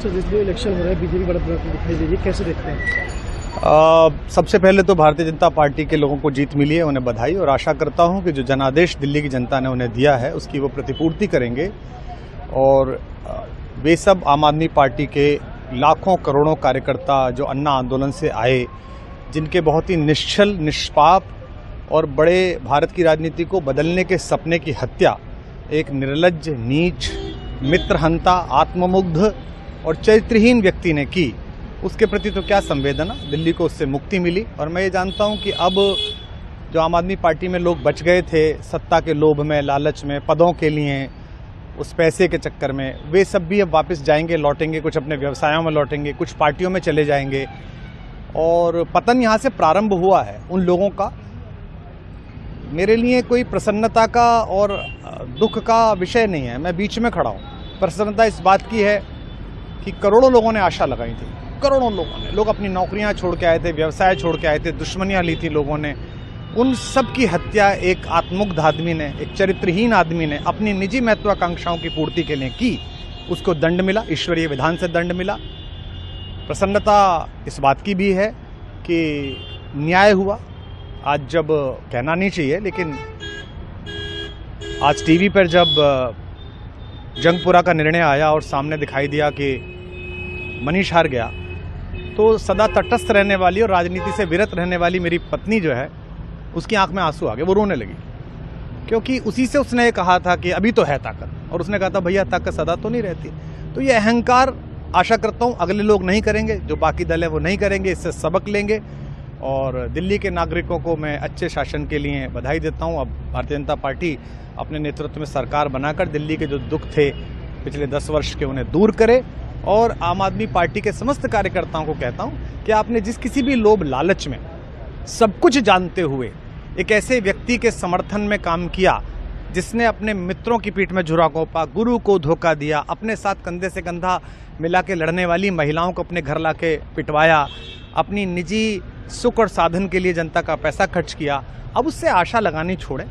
Sir जिस दिन election हो रहा है बीजेपी बढ़त दिखाई दे रही है, कैसे देखते हैं? सबसे पहले तो भारतीय जनता पार्टी के लोगों को जीत मिली है, उन्हें बधाई, और आशा करता हूं कि जो जनादेश दिल्ली की जनता ने उन्हें दिया है उसकी वो प्रतिपूर्ति करेंगे। और वे सब आम आदमी पार्टी के लाखों करोड़ों कार्यकर्ता जो अन्ना आंदोलन से आए, जिनके बहुत ही निश्चल निष्पाप और बड़े भारत की राजनीति को बदलने के सपने की हत्या एक निर्लज्ज, नीच, मित्रहंता, आत्ममुग्ध और चरित्रहीन व्यक्ति ने की, उसके प्रति तो क्या संवेदना। दिल्ली को उससे मुक्ति मिली। और मैं ये जानता हूं कि अब जो आम आदमी पार्टी में लोग बच गए थे सत्ता के लोभ में, लालच में, पदों के लिए, उस पैसे के चक्कर में, वे सब भी अब वापस जाएंगे, लौटेंगे, कुछ अपने व्यवसायों में लौटेंगे, कुछ पार्टियों में चले जाएंगे। और पतन यहाँ से प्रारंभ हुआ है उन लोगों का। मेरे लिए कोई प्रसन्नता का और दुख का विषय नहीं है, मैं बीच में खड़ा हूँ। प्रसन्नता इस बात की है कि करोड़ों लोगों ने आशा लगाई थी, करोड़ों लोग अपनी नौकरियां छोड़ के आए थे, व्यवसाय छोड़ के आए थे, दुश्मनियां ली थी लोगों ने। उन सब की हत्या एक आत्ममुग्ध आदमी ने, एक चरित्रहीन आदमी ने अपनी निजी महत्वाकांक्षाओं की पूर्ति के लिए की। उसको दंड मिला, ईश्वरीय विधान से दंड मिला। प्रसन्नता इस बात की भी है कि न्याय हुआ। आज जब कहना नहीं चाहिए, लेकिन आज टीवी पर जब जंगपुरा का निर्णय आया और सामने दिखाई दिया कि मनीष हार गया, तो सदा तटस्थ रहने वाली और राजनीति से विरत रहने वाली मेरी पत्नी जो है, उसकी आंख में आंसू आ गए, वो रोने लगी। क्योंकि उसी से उसने कहा था कि अभी तो है ताकत, और उसने कहा था भैया ताकत सदा तो नहीं रहती। तो ये अहंकार आशा करता हूँ अगले लोग नहीं करेंगे, जो बाकी दल है वो नहीं करेंगे, इससे सबक लेंगे। और दिल्ली के नागरिकों को मैं अच्छे शासन के लिए बधाई देता हूँ। अब भारतीय जनता पार्टी अपने नेतृत्व में सरकार बनाकर दिल्ली के जो दुख थे पिछले 10 वर्ष के, उन्हें दूर करे। और आम आदमी पार्टी के समस्त कार्यकर्ताओं को कहता हूं कि आपने जिस किसी भी लोभ लालच में, सब कुछ जानते हुए एक ऐसे व्यक्ति के समर्थन में काम किया जिसने अपने मित्रों की पीठ में झुरा घोंपा, गुरु को धोखा दिया, अपने साथ कंधे से कंधा मिला के लड़ने वाली महिलाओं को अपने घर ला के पिटवाया, अपनी निजी सुख और साधन के लिए जनता का पैसा खर्च किया, अब उससे आशा लगानी छोड़ें।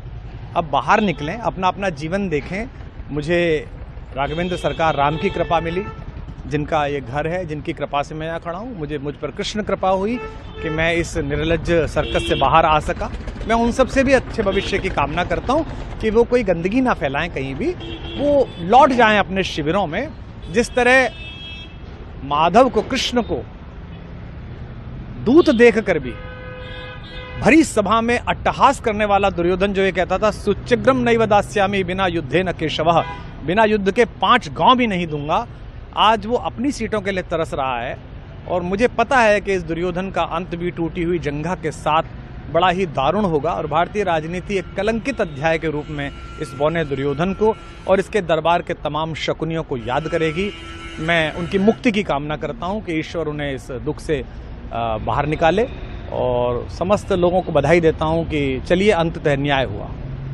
अब बाहर निकलें, अपना अपना जीवन देखें। मुझे राघवेंद्र सरकार राम की कृपा मिली, जिनका ये घर है, जिनकी कृपा से मैं यहाँ खड़ा हूँ। मुझ पर कृष्ण कृपा हुई कि मैं इस निर्लज्ज सर्कस से बाहर आ सका। मैं उन सब से भी अच्छे भविष्य की कामना करता हूँ कि वो कोई गंदगी ना फैलाएं कहीं भी, वो लौट जाएं अपने शिविरों में। जिस तरह माधव को, कृष्ण को दूत देखकर भी भरी सभा में अट्टहास करने वाला दुर्योधन जो ये कहता था सुचिग्रम नैव दास्यामि बिना युद्धे न केशवः, बिना युद्ध के 5 गांव भी नहीं दूंगा, आज वो अपनी सीटों के लिए तरस रहा है। और मुझे पता है कि इस दुर्योधन का अंत भी टूटी हुई जंघा के साथ बड़ा ही दारुण होगा। और भारतीय राजनीति एक कलंकित अध्याय के रूप में इस बौने दुर्योधन को और इसके दरबार के तमाम शकुनियों को याद करेगी। मैं उनकी मुक्ति की कामना करता हूं कि ईश्वर उन्हें इस दुख से बाहर निकाले, और समस्त लोगों को बधाई देता हूं कि चलिए अंततः न्याय हुआ।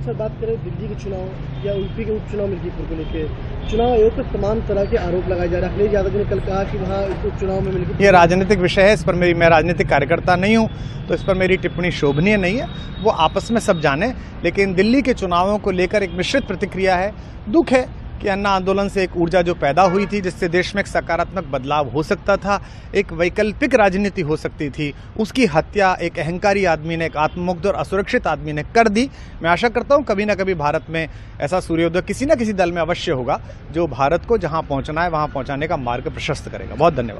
सर बात करें दिल्ली के चुनाव या यूपी के उपचुनाव मिल्कीपुर को लेकर, चुनाव आयोग पर तमाम तरह के आरोप लगाए जा रहे हैं। अखिलेश यादव ने कल कहा कि वहाँ उपचुनाव में मिल्कीपुर, ये राजनीतिक विषय है, इस पर मैं राजनीतिक कार्यकर्ता नहीं हूँ, तो इस पर मेरी टिप्पणी शोभनीय नहीं है। वो आपस में सब जाने। लेकिन दिल्ली के चुनावों को लेकर एक मिश्रित प्रतिक्रिया है। दुख है कि अन्ना आंदोलन से एक ऊर्जा जो पैदा हुई थी, जिससे देश में एक सकारात्मक बदलाव हो सकता था, एक वैकल्पिक राजनीति हो सकती थी, उसकी हत्या एक अहंकारी आदमी ने, एक आत्ममुग्ध और असुरक्षित आदमी ने कर दी। मैं आशा करता हूं कभी ना कभी भारत में ऐसा सूर्योदय किसी न किसी दल में अवश्य होगा, जो भारत को जहां पहुंचना है वहां पहुंचाने का मार्ग प्रशस्त करेगा। बहुत धन्यवाद।